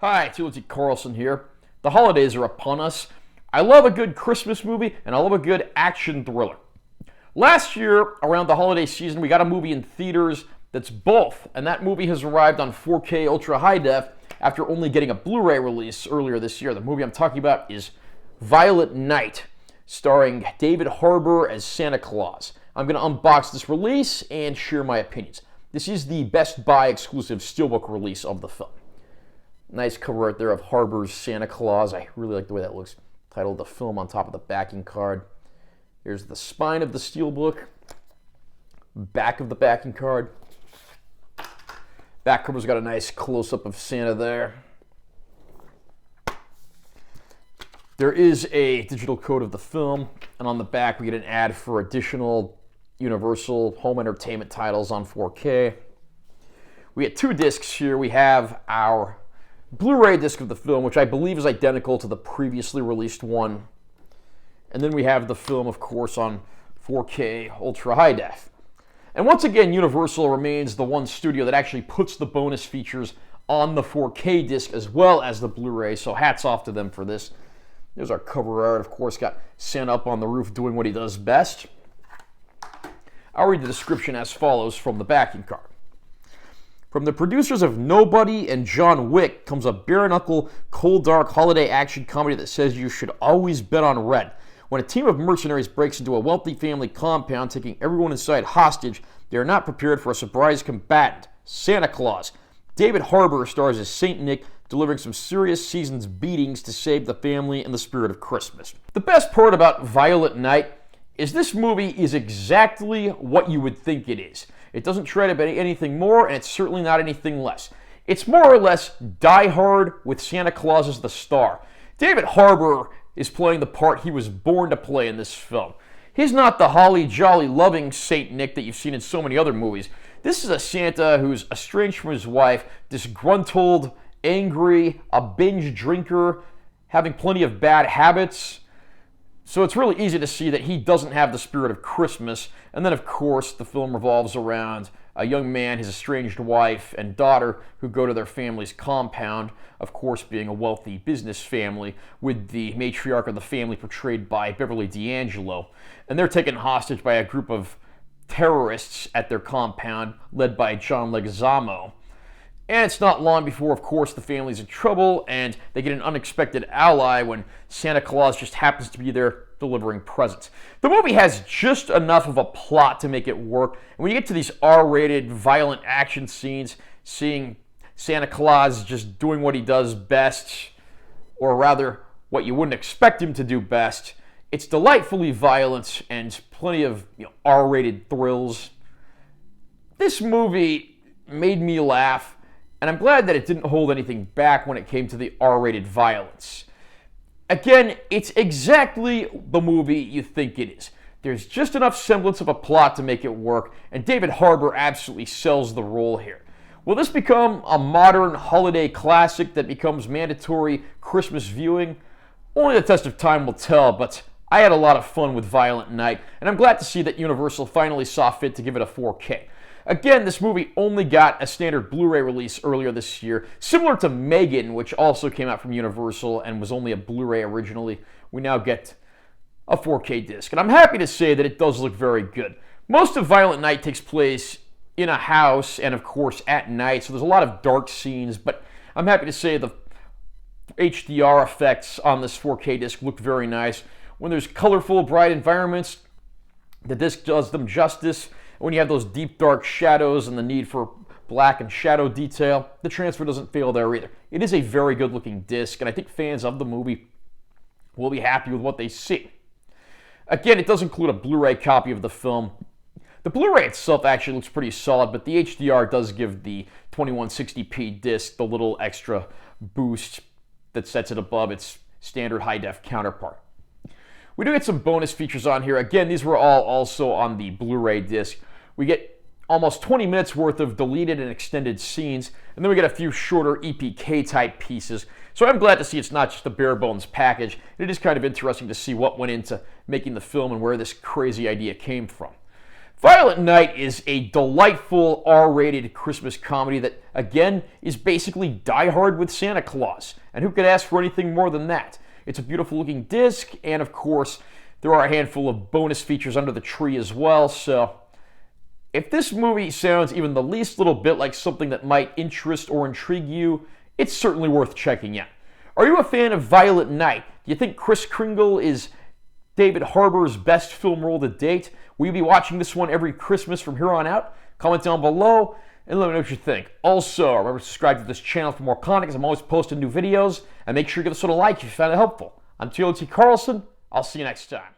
Hi, Timothy Carlson here. The holidays are upon us. I love a good Christmas movie, and I love a good action thriller. Last year, around the holiday season, we got a movie in theaters that's both, and that movie has arrived on 4K Ultra High Def after only getting a Blu-ray release earlier this year. The movie I'm talking about is Violent Night, starring David Harbour as Santa Claus. I'm going to unbox this release and share my opinions. This is the Best Buy exclusive Steelbook release of the film. Nice cover art there of Harbour's Santa Claus. I really like the way that looks. Title of the film on top of the backing card. Here's the spine of the Steelbook. Back of the backing card. Back cover's got a nice close-up of Santa there. There is a digital code of the film, and on the back we get an ad for additional Universal home entertainment titles on 4K. We get two discs here. We have our Blu-ray disc of the film, which I believe is identical to the previously released one. And then we have the film, of course, on 4K Ultra High Def. And once again, Universal remains the one studio that actually puts the bonus features on the 4K disc as well as the Blu-ray, so hats off to them for this. There's our cover art, of course, got Santa up on the roof doing what he does best. I'll read the description as follows from the backing card. From the producers of Nobody and John Wick comes a bare-knuckle, cold, dark holiday action comedy that says you should always bet on red. When a team of mercenaries breaks into a wealthy family compound, taking everyone inside hostage, they are not prepared for a surprise combatant, Santa Claus. David Harbour stars as Saint Nick, delivering some serious season's beatings to save the family in the spirit of Christmas. The best part about Violent Night is this movie is exactly what you would think it is. It doesn't try to be anything more, and it's certainly not anything less. It's more or less Die Hard with Santa Claus as the star. David Harbour is playing the part he was born to play in this film. He's not the holly jolly loving Saint Nick that you've seen in so many other movies. This is a Santa who's estranged from his wife, disgruntled, angry, a binge drinker, having plenty of bad habits. So it's really easy to see that he doesn't have the spirit of Christmas. And then, of course, the film revolves around a young man, his estranged wife, and daughter who go to their family's compound, of course being a wealthy business family, with the matriarch of the family portrayed by Beverly D'Angelo. And they're taken hostage by a group of terrorists at their compound, led by John Leguizamo. And it's not long before, of course, the family's in trouble and they get an unexpected ally when Santa Claus just happens to be there delivering presents. The movie has just enough of a plot to make it work. And when you get to these R-rated, violent action scenes, seeing Santa Claus just doing what he does best, or rather, what you wouldn't expect him to do best, it's delightfully violent and plenty of R-rated thrills. This movie made me laugh. And I'm glad that it didn't hold anything back when it came to the R-rated violence. Again, it's exactly the movie you think it is. There's just enough semblance of a plot to make it work, and David Harbour absolutely sells the role here. Will this become a modern holiday classic that becomes mandatory Christmas viewing? Only the test of time will tell, but I had a lot of fun with Violent Night, and I'm glad to see that Universal finally saw fit to give it a 4K. Again, this movie only got a standard Blu-ray release earlier this year. Similar to Megan, which also came out from Universal and was only a Blu-ray originally, we now get a 4K disc. And I'm happy to say that it does look very good. Most of Violent Night takes place in a house and, of course, at night, so there's a lot of dark scenes, but I'm happy to say the HDR effects on this 4K disc look very nice. When there's colorful, bright environments, the disc does them justice. When you have those deep, dark shadows and the need for black and shadow detail, the transfer doesn't fail there either. It is a very good-looking disc, and I think fans of the movie will be happy with what they see. Again, it does include a Blu-ray copy of the film. The Blu-ray itself actually looks pretty solid, but the HDR does give the 2160p disc the little extra boost that sets it above its standard high-def counterpart. We do get some bonus features on here. Again, these were all also on the Blu-ray disc. We get almost 20 minutes worth of deleted and extended scenes, and then we get a few shorter EPK-type pieces. So I'm glad to see it's not just a bare-bones package. It is kind of interesting to see what went into making the film and where this crazy idea came from. Violent Night is a delightful R-rated Christmas comedy that, again, is basically Die Hard with Santa Claus. And who could ask for anything more than that? It's a beautiful looking disc, and of course, there are a handful of bonus features under the tree as well, so if this movie sounds even the least little bit like something that might interest or intrigue you, it's certainly worth checking out. Are you a fan of Violent Night? Do you think Kris Kringle is David Harbour's best film role to date? Will you be watching this one every Christmas from here on out? Comment down below and let me know what you think. Also, remember to subscribe to this channel for more content because I'm always posting new videos. And make sure you give this one a like if you found it helpful. I'm TLT Carlson. I'll see you next time.